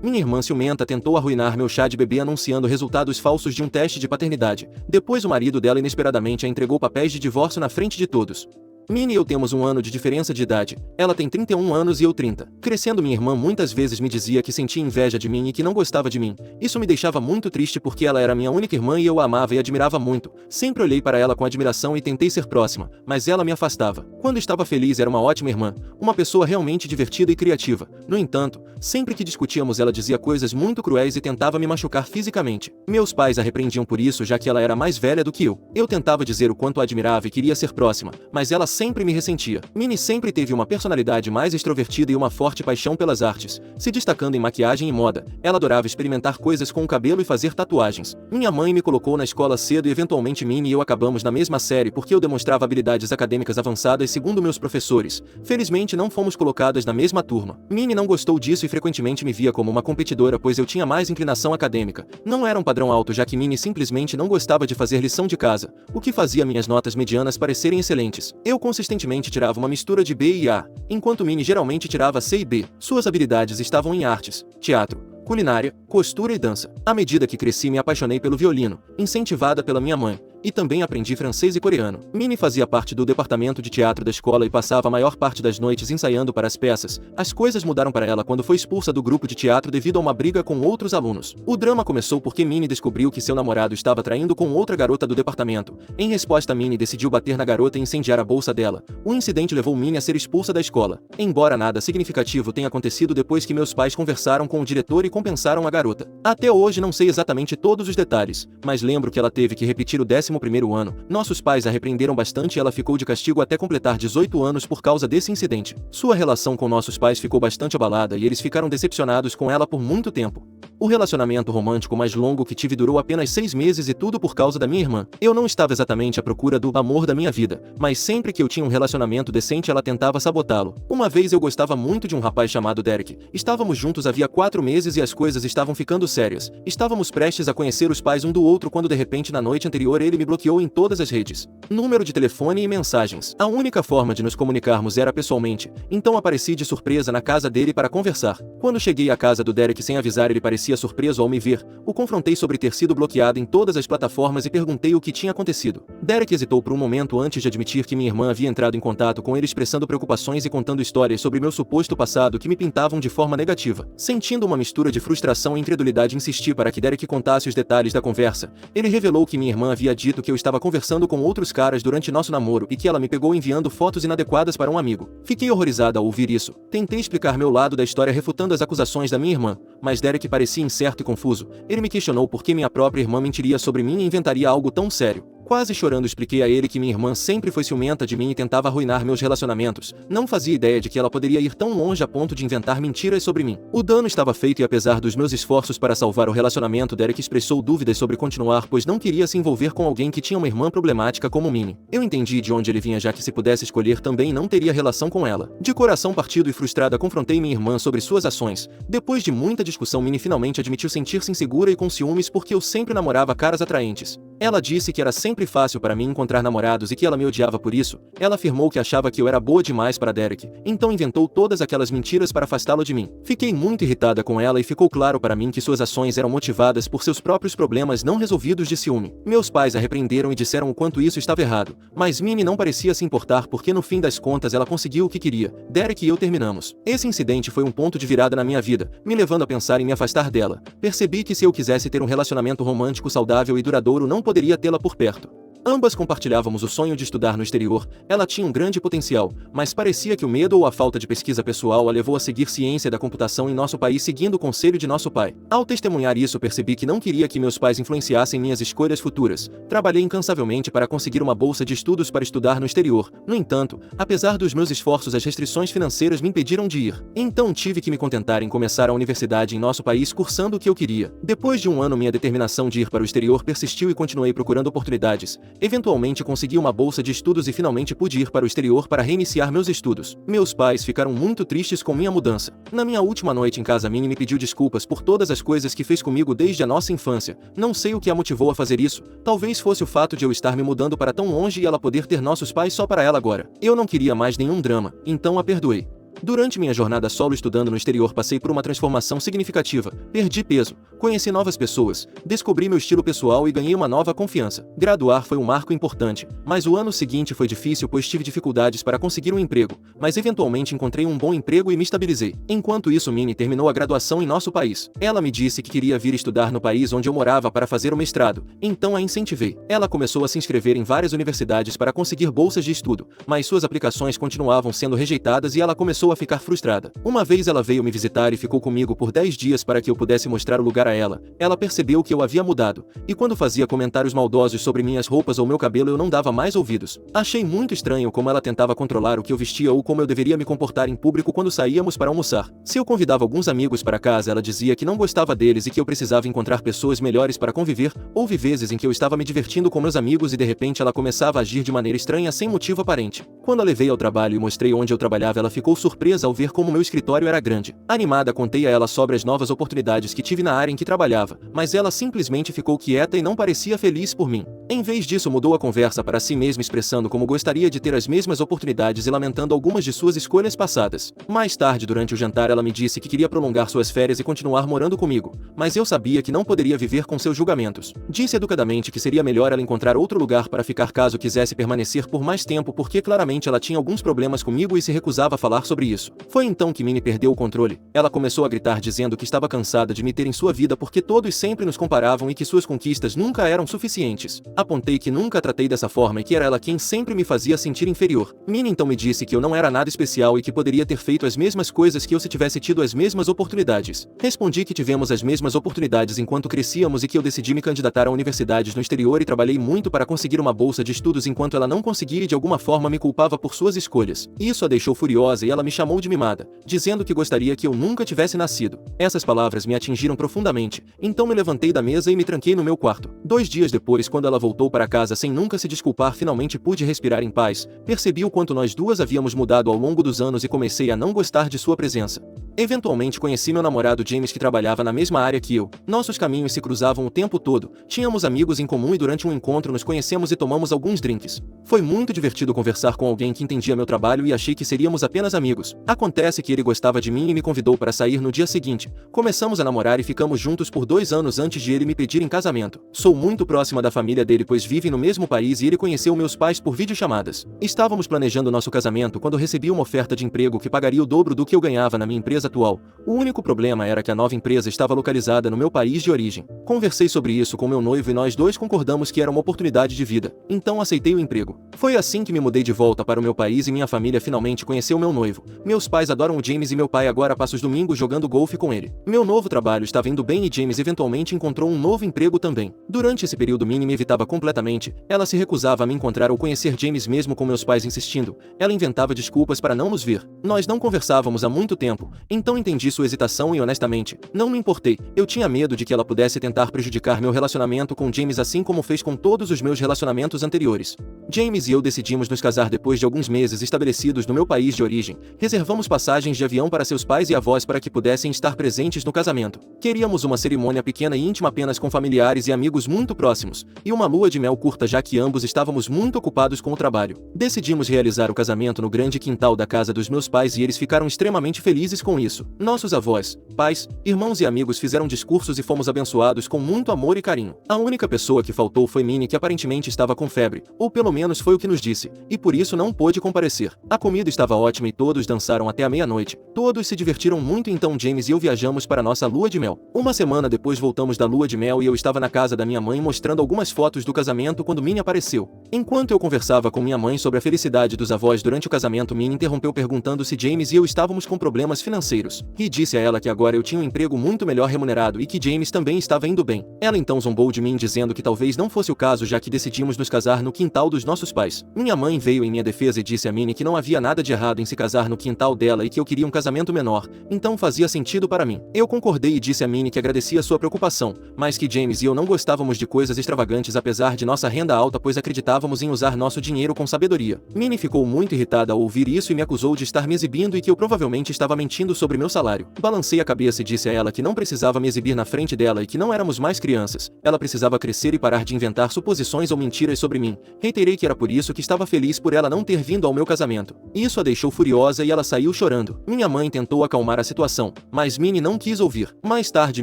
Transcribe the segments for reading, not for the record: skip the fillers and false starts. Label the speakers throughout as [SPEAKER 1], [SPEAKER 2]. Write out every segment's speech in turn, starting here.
[SPEAKER 1] Minha irmã ciumenta tentou arruinar meu chá de bebê anunciando resultados falsos de um teste de paternidade. Depois o marido dela inesperadamente a entregou papéis de divórcio na frente de todos. Minnie e eu temos 1 ano de diferença de idade. Ela tem 31 anos e eu 30. Crescendo, minha irmã muitas vezes me dizia que sentia inveja de mim e que não gostava de mim. Isso me deixava muito triste porque ela era minha única irmã e eu a amava e admirava muito. Sempre olhei para ela com admiração e tentei ser próxima, mas ela me afastava. Quando estava feliz era uma ótima irmã, uma pessoa realmente divertida e criativa. No entanto, sempre que discutíamos ela dizia coisas muito cruéis e tentava me machucar fisicamente. Meus pais a repreendiam por isso, já que ela era mais velha do que eu. Eu tentava dizer o quanto a admirava e queria ser próxima, mas ela sempre me ressentia. Minnie sempre teve uma personalidade mais extrovertida e uma forte paixão pelas artes, se destacando em maquiagem e moda. Ela adorava experimentar coisas com o cabelo e fazer tatuagens. Minha mãe me colocou na escola cedo e eventualmente Minnie e eu acabamos na mesma série porque eu demonstrava habilidades acadêmicas avançadas segundo meus professores. Felizmente não fomos colocadas na mesma turma. Minnie não gostou disso e frequentemente me via como uma competidora pois eu tinha mais inclinação acadêmica. Não era um padrão alto já que Minnie simplesmente não gostava de fazer lição de casa, o que fazia minhas notas medianas parecerem excelentes. Eu consistentemente tirava uma mistura de B e A, enquanto Minnie geralmente tirava C e B. Suas habilidades estavam em artes, teatro, culinária, costura e dança. À medida que cresci me apaixonei pelo violino, incentivada pela minha mãe. E também aprendi francês e coreano. Minnie fazia parte do departamento de teatro da escola e passava a maior parte das noites ensaiando para as peças. As coisas mudaram para ela quando foi expulsa do grupo de teatro devido a uma briga com outros alunos. O drama começou porque Minnie descobriu que seu namorado estava traindo com outra garota do departamento. Em resposta, Minnie decidiu bater na garota e incendiar a bolsa dela. O incidente levou Minnie a ser expulsa da escola. Embora nada significativo tenha acontecido depois que meus pais conversaram com o diretor e compensaram a garota. Até hoje não sei exatamente todos os detalhes, mas lembro que ela teve que repetir o 11º ano. Nossos pais a repreenderam bastante e ela ficou de castigo até completar 18 anos por causa desse incidente. Sua relação com nossos pais ficou bastante abalada e eles ficaram decepcionados com ela por muito tempo. O relacionamento romântico mais longo que tive durou apenas 6 meses e tudo por causa da minha irmã. Eu não estava exatamente à procura do amor da minha vida, mas sempre que eu tinha um relacionamento decente ela tentava sabotá-lo. Uma vez eu gostava muito de um rapaz chamado Derek. Estávamos juntos havia 4 meses e as coisas estavam ficando sérias. Estávamos prestes a conhecer os pais um do outro quando de repente na noite anterior ele me bloqueou em todas as redes. Número de telefone e mensagens. A única forma de nos comunicarmos era pessoalmente, então apareci de surpresa na casa dele para conversar. Quando cheguei à casa do Derek sem avisar ele parecia surpreso ao me ver. O confrontei sobre ter sido bloqueado em todas as plataformas e perguntei o que tinha acontecido. Derek hesitou por um momento antes de admitir que minha irmã havia entrado em contato com ele expressando preocupações e contando histórias sobre meu suposto passado que me pintavam de forma negativa. Sentindo uma mistura de frustração e incredulidade insisti para que Derek contasse os detalhes da conversa. Ele revelou que minha irmã havia dito que eu estava conversando com outros caras durante nosso namoro e que ela me pegou enviando fotos inadequadas para um amigo. Fiquei horrorizada ao ouvir isso. Tentei explicar meu lado da história refutando as acusações da minha irmã, mas Derek parecia incerto e confuso. Ele me questionou por que minha própria irmã mentiria sobre mim e inventaria algo tão sério. Quase chorando expliquei a ele que minha irmã sempre foi ciumenta de mim e tentava arruinar meus relacionamentos. Não fazia ideia de que ela poderia ir tão longe a ponto de inventar mentiras sobre mim. O dano estava feito e apesar dos meus esforços para salvar o relacionamento, Derek expressou dúvidas sobre continuar pois não queria se envolver com alguém que tinha uma irmã problemática como Minnie. Eu entendi de onde ele vinha já que se pudesse escolher também não teria relação com ela. De coração partido e frustrada confrontei minha irmã sobre suas ações. Depois de muita discussão Minnie finalmente admitiu sentir-se insegura e com ciúmes porque eu sempre namorava caras atraentes. Ela disse que era sempre fácil para mim encontrar namorados e que ela me odiava por isso. Ela afirmou que achava que eu era boa demais para Derek, então inventou todas aquelas mentiras para afastá-lo de mim. Fiquei muito irritada com ela e ficou claro para mim que suas ações eram motivadas por seus próprios problemas não resolvidos de ciúme. Meus pais a repreenderam e disseram o quanto isso estava errado, mas Minnie não parecia se importar porque no fim das contas ela conseguiu o que queria. Derek e eu terminamos. Esse incidente foi um ponto de virada na minha vida, me levando a pensar em me afastar dela. Percebi que se eu quisesse ter um relacionamento romântico saudável e duradouro não poderia tê-la por perto. Ambas compartilhávamos o sonho de estudar no exterior. Ela tinha um grande potencial, mas parecia que o medo ou a falta de pesquisa pessoal a levou a seguir ciência da computação em nosso país seguindo o conselho de nosso pai. Ao testemunhar isso percebi que não queria que meus pais influenciassem minhas escolhas futuras. Trabalhei incansavelmente para conseguir uma bolsa de estudos para estudar no exterior. No entanto, apesar dos meus esforços as restrições financeiras me impediram de ir. Então tive que me contentar em começar a universidade em nosso país cursando o que eu queria. Depois de um ano minha determinação de ir para o exterior persistiu e continuei procurando oportunidades. Eventualmente consegui uma bolsa de estudos e finalmente pude ir para o exterior para reiniciar meus estudos. Meus pais ficaram muito tristes com minha mudança. Na minha última noite em casa Minnie me pediu desculpas por todas as coisas que fez comigo desde a nossa infância. Não sei o que a motivou a fazer isso. Talvez fosse o fato de eu estar me mudando para tão longe e ela poder ter nossos pais só para ela agora. Eu não queria mais nenhum drama, então a perdoei. Durante minha jornada solo estudando no exterior passei por uma transformação significativa, perdi peso, conheci novas pessoas, descobri meu estilo pessoal e ganhei uma nova confiança. Graduar foi um marco importante, mas o ano seguinte foi difícil pois tive dificuldades para conseguir um emprego, mas eventualmente encontrei um bom emprego e me estabilizei. Enquanto isso, Minnie terminou a graduação em nosso país. Ela me disse que queria vir estudar no país onde eu morava para fazer o mestrado, então a incentivei. Ela começou a se inscrever em várias universidades para conseguir bolsas de estudo, mas suas aplicações continuavam sendo rejeitadas e ela começou a ficar frustrada. Uma vez ela veio me visitar e ficou comigo por 10 dias para que eu pudesse mostrar o lugar a ela. Ela percebeu que eu havia mudado, e quando fazia comentários maldosos sobre minhas roupas ou meu cabelo eu não dava mais ouvidos. Achei muito estranho como ela tentava controlar o que eu vestia ou como eu deveria me comportar em público quando saíamos para almoçar. Se eu convidava alguns amigos para casa, ela dizia que não gostava deles e que eu precisava encontrar pessoas melhores para conviver. Houve vezes em que eu estava me divertindo com meus amigos e de repente ela começava a agir de maneira estranha sem motivo aparente. Quando a levei ao trabalho e mostrei onde eu trabalhava, ela ficou surpresa ao ver como meu escritório era grande. Animada, contei a ela sobre as novas oportunidades que tive na área em que trabalhava, mas ela simplesmente ficou quieta e não parecia feliz por mim. Em vez disso, mudou a conversa para si mesma, expressando como gostaria de ter as mesmas oportunidades e lamentando algumas de suas escolhas passadas. Mais tarde, durante o jantar, ela me disse que queria prolongar suas férias e continuar morando comigo, mas eu sabia que não poderia viver com seus julgamentos. Disse educadamente que seria melhor ela encontrar outro lugar para ficar caso quisesse permanecer por mais tempo, porque claramente ela tinha alguns problemas comigo e se recusava a falar sobre isso. Foi então que Minnie perdeu o controle. Ela começou a gritar dizendo que estava cansada de me ter em sua vida porque todos sempre nos comparavam e que suas conquistas nunca eram suficientes. Apontei que nunca a tratei dessa forma e que era ela quem sempre me fazia sentir inferior. Minnie então me disse que eu não era nada especial e que poderia ter feito as mesmas coisas que eu se tivesse tido as mesmas oportunidades. Respondi que tivemos as mesmas oportunidades enquanto crescíamos e que eu decidi me candidatar a universidades no exterior e trabalhei muito para conseguir uma bolsa de estudos enquanto ela não conseguia e de alguma forma me culpava por suas escolhas. Isso a deixou furiosa e ela me chamou de mimada, dizendo que gostaria que eu nunca tivesse nascido. Essas palavras me atingiram profundamente, então me levantei da mesa e me tranquei no meu quarto. 2 dias depois, quando ela voltou para casa sem nunca se desculpar, finalmente pude respirar em paz. Percebi o quanto nós duas havíamos mudado ao longo dos anos e comecei a não gostar de sua presença. Eventualmente conheci meu namorado James, que trabalhava na mesma área que eu. Nossos caminhos se cruzavam o tempo todo, tínhamos amigos em comum e durante um encontro nos conhecemos e tomamos alguns drinks. Foi muito divertido conversar com alguém que entendia meu trabalho e achei que seríamos apenas amigos. Acontece que ele gostava de mim e me convidou para sair no dia seguinte. Começamos a namorar e ficamos juntos por 2 anos antes de ele me pedir em casamento. Sou muito próxima da família dele pois vivem no mesmo país e ele conheceu meus pais por videochamadas. Estávamos planejando nosso casamento quando recebi uma oferta de emprego que pagaria o dobro do que eu ganhava na minha empresa atual. O único problema era que a nova empresa estava localizada no meu país de origem. Conversei sobre isso com meu noivo e nós dois concordamos que era uma oportunidade de vida, então aceitei o emprego. Foi assim que me mudei de volta para o meu país e minha família finalmente conheceu meu noivo. Meus pais adoram o James e meu pai agora passa os domingos jogando golfe com ele. Meu novo trabalho estava indo bem e James eventualmente encontrou um novo emprego também. Durante esse período, Minnie me evitava completamente. Ela se recusava a me encontrar ou conhecer James mesmo com meus pais insistindo. Ela inventava desculpas para não nos ver. Nós não conversávamos há muito tempo, então entendi sua hesitação e honestamente, não me importei. Eu tinha medo de que ela pudesse tentar prejudicar meu relacionamento com James assim como fez com todos os meus relacionamentos anteriores. James e eu decidimos nos casar depois de alguns meses estabelecidos no meu país de origem. Reservamos passagens de avião para seus pais e avós para que pudessem estar presentes no casamento. Queríamos uma cerimônia pequena e íntima apenas com familiares e amigos muito próximos, e uma lua de mel curta já que ambos estávamos muito ocupados com o trabalho. Decidimos realizar o casamento no grande quintal da casa dos meus pais e eles ficaram extremamente felizes com isso. Nossos avós, pais, irmãos e amigos fizeram discursos e fomos abençoados com muito amor e carinho. A única pessoa que faltou foi Minnie, que aparentemente estava com febre, ou pelo menos foi o que nos disse, e por isso não pôde comparecer. A comida estava ótima e todos dançaram até a meia-noite. Todos se divertiram muito, então James e eu viajamos para nossa lua de mel. Uma semana depois voltamos da lua de mel e eu estava na casa da minha mãe mostrando algumas fotos do casamento quando Minnie apareceu. Enquanto eu conversava com minha mãe sobre a felicidade dos avós durante o casamento, Minnie interrompeu perguntando se James e eu estávamos com problemas financeiros, e disse a ela que agora eu tinha um emprego muito melhor remunerado e que James também estava indo bem. Ela então zombou de mim dizendo que talvez não fosse o caso já que decidimos nos casar no quintal dos nossos pais. Minha mãe veio em minha defesa e disse a Minnie que não havia nada de errado em se casar no quintal dela e que eu queria um casamento menor, então fazia sentido para mim. Eu concordei e disse a Minnie que agradecia sua preocupação, mas que James e eu não gostávamos de coisas extravagantes apesar de nossa renda alta pois acreditávamos em usar nosso dinheiro com sabedoria. Minnie ficou muito irritada ao ouvir isso e me acusou de estar me exibindo e que eu provavelmente estava mentindo sobre meu salário. Balancei a cabeça e disse a ela que não precisava me exibir na frente dela e que não éramos mais crianças. Ela precisava crescer e parar de inventar suposições ou mentiras sobre mim. Reiterei que era por isso que estava feliz por ela não ter vindo ao meu casamento. Isso a deixou furiosa e ela saiu chorando. Minha mãe tentou acalmar a situação, mas Minnie não quis ouvir. Mais tarde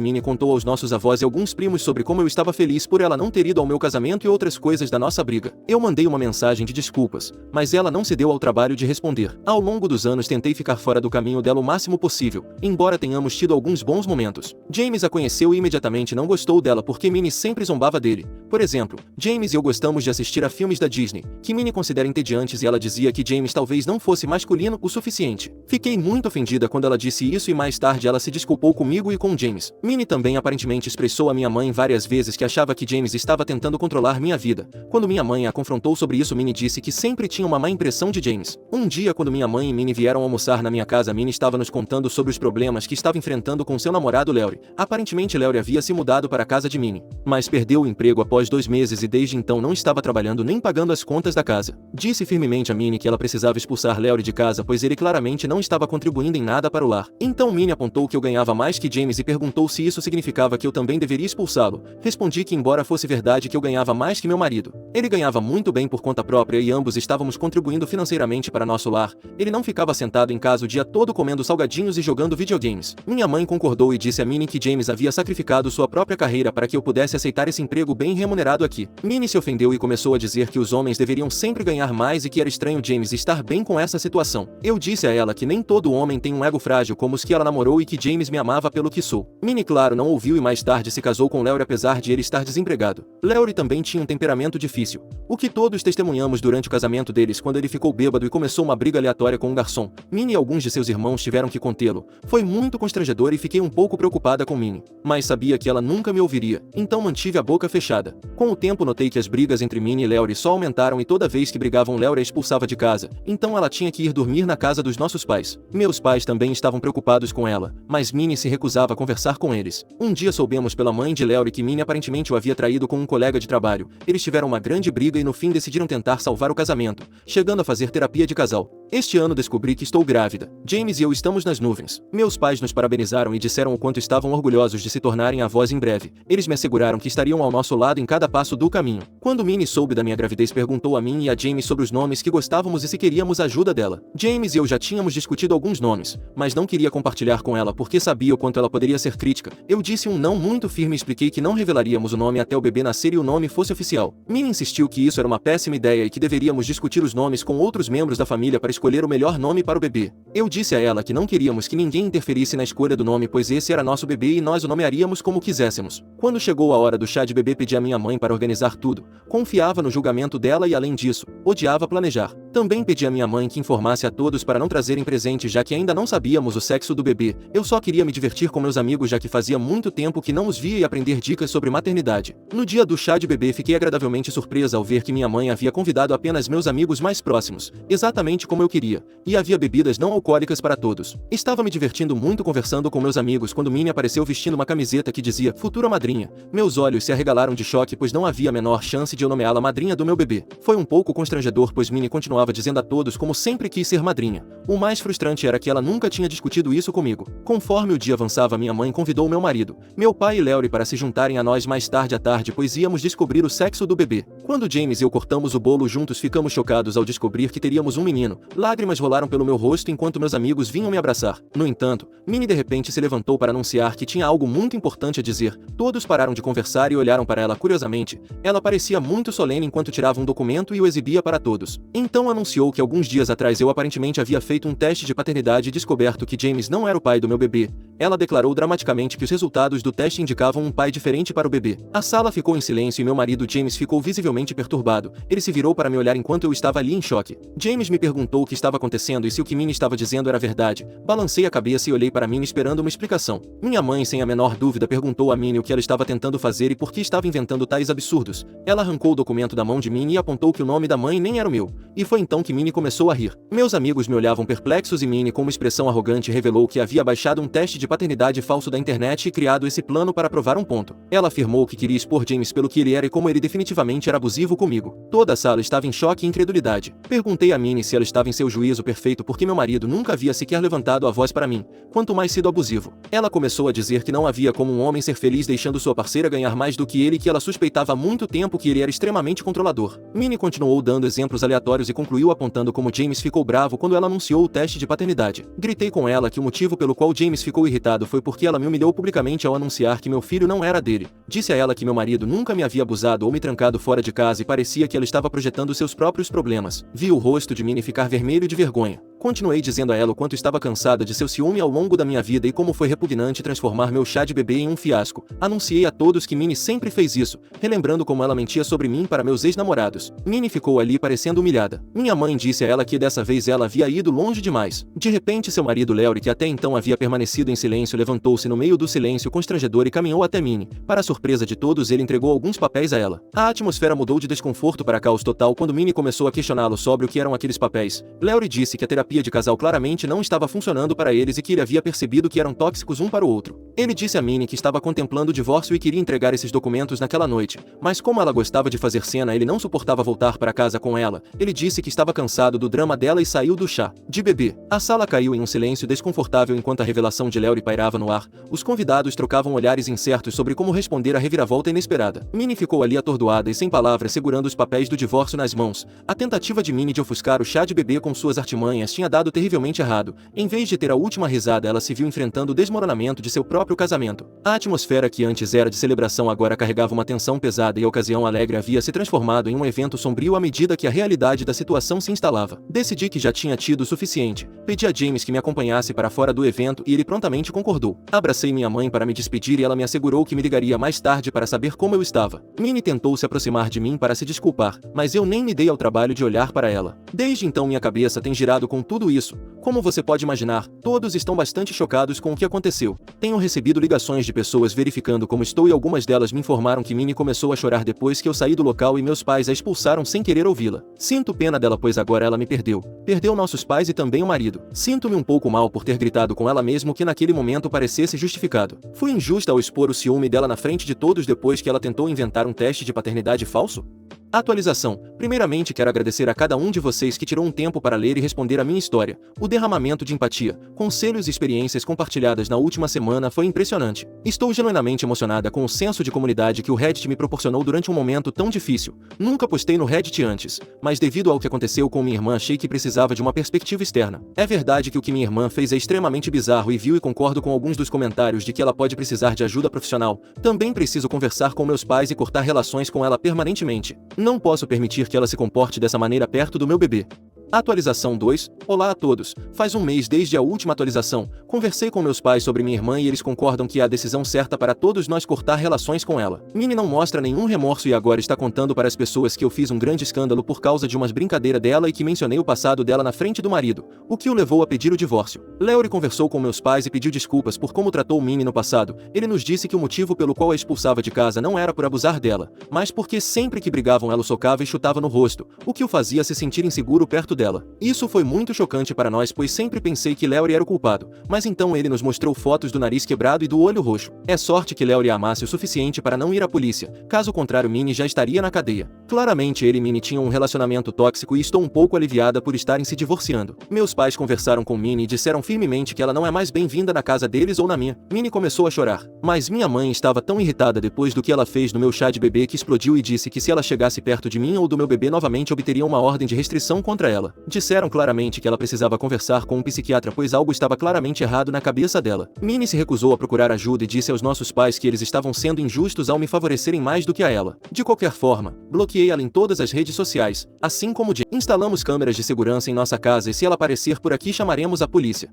[SPEAKER 1] Minnie contou aos nossos avós e alguns primos sobre como eu estava feliz por ela não ter ido ao meu casamento e outras coisas da nossa briga. Eu mandei uma mensagem de desculpas, mas ela não se deu ao trabalho de responder. Ao longo dos anos tentei ficar fora do caminho dela o máximo possível, embora tenhamos tido alguns bons momentos. James a conheceu e imediatamente não gostou dela porque Minnie sempre zombava dele. Por exemplo, James e eu gostamos de assistir a filmes da Disney, que Minnie considera entediantes e ela dizia que James talvez não fosse masculino o suficiente. Fiquei muito ofendida quando ela disse isso e mais tarde ela se desculpou comigo e com James. Minnie também aparentemente expressou a minha mãe várias vezes que achava que James estava tentando controlar minha vida. Quando minha mãe a confrontou sobre isso, Minnie disse que sempre tinha uma má impressão de James. Um dia, quando minha mãe e Minnie vieram almoçar na minha casa, Minnie estava nos contando sobre os problemas que estava enfrentando com seu namorado Larry. Aparentemente Larry havia se mudado para a casa de Minnie, mas perdeu o emprego após 2 meses e desde então não estava trabalhando nem pagando as contas da casa. Disse firmemente a Minnie que ela precisava expulsar Larry de casa pois ele claramente não estava contribuindo em nada para o lar. Então Minnie apontou que eu ganhava mais que James e perguntou se isso significava que eu também deveria expulsá-lo. Respondi que embora fosse verdade que eu ganhava mais que meu marido, ele ganhava muito bem por conta própria e ambos estávamos contribuindo financeiramente para nosso lar. Ele não ficava sentado em casa o dia todo comendo salgadinhos e jogando videogames. Minha mãe concordou e disse a Minnie que James havia sacrificado sua própria carreira para que eu pudesse aceitar esse emprego bem remunerado aqui. Minnie se ofendeu e começou a dizer que os homens deveriam sempre ganhar mais e que era estranho James estar bem com essa situação. Eu disse a ela que nem todo homem tem um ego frágil como os que ela namorou e que James me amava pelo que sou. Minnie, claro, não ouviu e mais tarde se casou com Larry apesar de ele estar desempregado. Larry também tinha um temperamento difícil, o que todos testemunhamos durante o casamento deles quando ele ficou bêbado e começou uma briga aleatória com um garçom. Minnie e alguns de seus irmãos tiveram que contê-lo. Foi muito constrangedor e fiquei um pouco preocupada com Minnie, mas sabia que ela nunca me ouviria, então mantive a boca fechada. Com o tempo notei que as brigas entre Minnie e Larry só aumentaram e toda vez que brigavam Larry a expulsava de casa, então ela tinha que ir dormir na casa dos nossos pais. Meus pais também estavam preocupados com ela, mas Minnie se recusava a conversar com eles. Um dia soubemos pela mãe de Larry que Minnie aparentemente o havia traído com um colega de trabalho. Eles tiveram uma grande briga e no fim decidiram tentar salvar o casamento, chegando a fazer terapia de casal. Este ano descobri que estou grávida. James e eu estamos nas nuvens. Meus pais nos parabenizaram e disseram o quanto estavam orgulhosos de se tornarem avós em breve. Eles me asseguraram que estariam ao nosso lado em cada passo do caminho. Quando Minnie soube da minha gravidez, perguntou a mim e a James sobre os nomes que gostávamos e se queríamos a ajuda dela. James e eu já tínhamos discutido alguns nomes, mas não queria compartilhar com ela porque sabia o quanto ela poderia ser crítica. Eu disse um não muito firme e expliquei que não revelaríamos o nome até o bebê nascer e o nome fosse oficial. Minnie insistiu que isso era uma péssima ideia e que deveríamos discutir os nomes com outros membros da família para escolher o melhor nome para o bebê. Eu disse a ela que não queríamos que ninguém interferisse na escolha do nome pois esse era nosso bebê e nós o nomearíamos como quiséssemos. Quando chegou a hora do chá de bebê, pedi a minha mãe para organizar tudo. Confiava no julgamento dela e além disso, odiava planejar. Também pedi a minha mãe que informasse a todos para não trazerem presentes já que ainda não sabíamos o sexo do bebê. Eu só queria me divertir com meus amigos já que fazia muito tempo que não os via e aprender dicas sobre maternidade. No dia do chá de bebê fiquei agradavelmente surpresa ao ver que minha mãe havia convidado apenas meus amigos mais próximos, exatamente como eu queria, e havia bebidas não alcoólicas para todos. Estava me divertindo muito conversando com meus amigos quando Minnie apareceu vestindo uma camiseta que dizia "Futura Madrinha". Meus olhos se arregalaram de choque pois não havia a menor chance de eu nomeá-la madrinha do meu bebê. Foi um pouco constrangedor pois Minnie continuava dizendo a todos como sempre quis ser madrinha. O mais frustrante era que ela nunca tinha discutido isso comigo. Conforme o dia avançava, minha mãe convidou meu marido, meu pai e Larry para se juntarem a nós mais tarde à tarde pois íamos descobrir o sexo do bebê. Quando James e eu cortamos o bolo juntos, ficamos chocados ao descobrir que teríamos um menino. Lágrimas rolaram pelo meu rosto enquanto meus amigos vinham me abraçar. No entanto, Minnie de repente se levantou para anunciar que tinha algo muito importante a dizer. Todos pararam de conversar e olharam para ela curiosamente. Ela parecia muito solene enquanto tirava um documento e o exibia para todos. Então anunciou que alguns dias atrás eu aparentemente havia feito um teste de paternidade e descoberto que James não era o pai do meu bebê. Ela declarou dramaticamente que os resultados do teste indicavam um pai diferente para o bebê. A sala ficou em silêncio e meu marido James ficou visivelmente perturbado. Ele se virou para me olhar enquanto eu estava ali em choque. James me perguntou o que estava acontecendo e se o que Minnie estava dizendo era verdade. Balancei a cabeça e olhei para Minnie esperando uma explicação. Minha mãe, sem a menor dúvida, perguntou a Minnie o que ela estava tentando fazer e por que estava inventando tais absurdos. Ela arrancou o documento da mão de Minnie e apontou que o nome da mãe nem era o meu. E foi então que Minnie começou a rir. Meus amigos me olhavam perplexos e Minnie, com uma expressão arrogante, revelou que havia baixado um teste de paternidade falso da internet e criado esse plano para provar um ponto. Ela afirmou que queria expor James pelo que ele era e como ele definitivamente era abusivo comigo. Toda a sala estava em choque e incredulidade. Perguntei a Minnie se ela estava seu juízo perfeito porque meu marido nunca havia sequer levantado a voz para mim, quanto mais sido abusivo. Ela começou a dizer que não havia como um homem ser feliz deixando sua parceira ganhar mais do que ele e que ela suspeitava há muito tempo que ele era extremamente controlador. Minnie continuou dando exemplos aleatórios e concluiu apontando como James ficou bravo quando ela anunciou o teste de paternidade. Gritei com ela que o motivo pelo qual James ficou irritado foi porque ela me humilhou publicamente ao anunciar que meu filho não era dele. Disse a ela que meu marido nunca me havia abusado ou me trancado fora de casa e parecia que ela estava projetando seus próprios problemas. Vi o rosto de Minnie ficar vermelho de vergonha. Continuei dizendo a ela o quanto estava cansada de seu ciúme ao longo da minha vida e como foi repugnante transformar meu chá de bebê em um fiasco. Anunciei a todos que Minnie sempre fez isso, relembrando como ela mentia sobre mim para meus ex-namorados. Minnie ficou ali parecendo humilhada. Minha mãe disse a ela que dessa vez ela havia ido longe demais. De repente seu marido Larry, que até então havia permanecido em silêncio, levantou-se no meio do silêncio constrangedor e caminhou até Minnie. Para a surpresa de todos, ele entregou alguns papéis a ela. A atmosfera mudou de desconforto para caos total quando Minnie começou a questioná-lo sobre o que eram aqueles papéis. Larry disse que a terapia de casal claramente não estava funcionando para eles e que ele havia percebido que eram tóxicos um para o outro. Ele disse a Minnie que estava contemplando o divórcio e queria entregar esses documentos naquela noite, mas como ela gostava de fazer cena, ele não suportava voltar para casa com ela. Ele disse que estava cansado do drama dela e saiu do chá de bebê. A sala caiu em um silêncio desconfortável enquanto a revelação de Larry pairava no ar. Os convidados trocavam olhares incertos sobre como responder à reviravolta inesperada. Minnie ficou ali atordoada e sem palavras, segurando os papéis do divórcio nas mãos. A tentativa de Minnie de ofuscar o chá de bebê com suas artimanhas tinha dado terrivelmente errado. Em vez de ter a última risada, ela se viu enfrentando o desmoronamento de seu próprio casamento. A atmosfera que antes era de celebração agora carregava uma tensão pesada e a ocasião alegre havia se transformado em um evento sombrio à medida que a realidade da situação se instalava. Decidi que já tinha tido o suficiente. Pedi a James que me acompanhasse para fora do evento e ele prontamente concordou. Abracei minha mãe para me despedir e ela me assegurou que me ligaria mais tarde para saber como eu estava. Minnie tentou se aproximar de mim para se desculpar, mas eu nem me dei ao trabalho de olhar para ela. Desde então minha cabeça tem girado com tudo isso. Como você pode imaginar, todos estão bastante chocados com o que aconteceu. Tenho recebido ligações de pessoas verificando como estou e algumas delas me informaram que Minnie começou a chorar depois que eu saí do local e meus pais a expulsaram sem querer ouvi-la. Sinto pena dela pois agora ela me perdeu. Perdeu nossos pais e também o marido. Sinto-me um pouco mal por ter gritado com ela mesmo que naquele momento parecesse justificado. Fui injusta ao expor o ciúme dela na frente de todos depois que ela tentou inventar um teste de paternidade falso? Atualização. Primeiramente quero agradecer a cada um de vocês que tirou um tempo para ler e responder a minha história. O derramamento de empatia, conselhos e experiências compartilhadas na última semana foi impressionante. Estou genuinamente emocionada com o senso de comunidade que o Reddit me proporcionou durante um momento tão difícil. Nunca postei no Reddit antes, mas devido ao que aconteceu com minha irmã achei que precisava de uma perspectiva externa. É verdade que o que minha irmã fez é extremamente bizarro e vil e concordo com alguns dos comentários de que ela pode precisar de ajuda profissional. Também preciso conversar com meus pais e cortar relações com ela permanentemente. Não posso permitir que ela se comporte dessa maneira perto do meu bebê. Atualização 2. Olá a todos. Faz um mês desde a última atualização. Conversei com meus pais sobre minha irmã e eles concordam que é a decisão certa para todos nós cortar relações com ela. Minnie não mostra nenhum remorso e agora está contando para as pessoas que eu fiz um grande escândalo por causa de umas brincadeiras dela e que mencionei o passado dela na frente do marido, o que o levou a pedir o divórcio. Larry conversou com meus pais e pediu desculpas por como tratou Minnie no passado. Ele nos disse que o motivo pelo qual a expulsava de casa não era por abusar dela, mas porque sempre que brigavam ela o socava e chutava no rosto, o que o fazia se sentir inseguro perto dela. Isso foi muito chocante para nós pois sempre pensei que Larry era o culpado, mas então ele nos mostrou fotos do nariz quebrado e do olho roxo. É sorte que Larry a amasse o suficiente para não ir à polícia, caso contrário Minnie já estaria na cadeia. Claramente ele e Minnie tinham um relacionamento tóxico e estou um pouco aliviada por estarem se divorciando. Meus pais conversaram com Minnie e disseram firmemente que ela não é mais bem-vinda na casa deles ou na minha. Minnie começou a chorar, mas minha mãe estava tão irritada depois do que ela fez no meu chá de bebê que explodiu e disse que se ela chegasse perto de mim ou do meu bebê novamente obteria uma ordem de restrição contra ela. Disseram claramente que ela precisava conversar com um psiquiatra pois algo estava claramente errado na cabeça dela. Minnie se recusou a procurar ajuda e disse aos nossos pais que eles estavam sendo injustos ao me favorecerem mais do que a ela. De qualquer forma, bloqueei ela em todas as redes sociais, assim como instalamos câmeras de segurança em nossa casa e se ela aparecer por aqui chamaremos a polícia.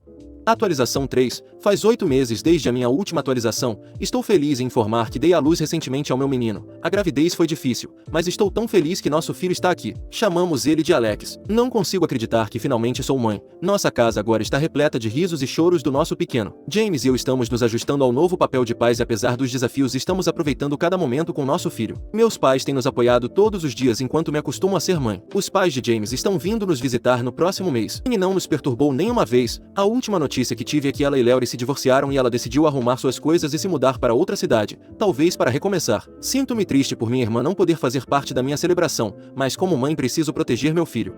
[SPEAKER 1] Atualização 3. Faz 8 meses desde a minha última atualização. Estou feliz em informar que dei à luz recentemente ao meu menino. A gravidez foi difícil, mas estou tão feliz que nosso filho está aqui. Chamamos ele de Alex. Não consigo acreditar que finalmente sou mãe. Nossa casa agora está repleta de risos e choros do nosso pequeno. James e eu estamos nos ajustando ao novo papel de pais e apesar dos desafios estamos aproveitando cada momento com nosso filho. Meus pais têm nos apoiado todos os dias enquanto me acostumo a ser mãe. Os pais de James estão vindo nos visitar no próximo mês. E não nos perturbou nenhuma vez. A última notícia que tive é que ela e Larry se divorciaram e ela decidiu arrumar suas coisas e se mudar para outra cidade, talvez para recomeçar. Sinto-me triste por minha irmã não poder fazer parte da minha celebração, mas como mãe preciso proteger meu filho.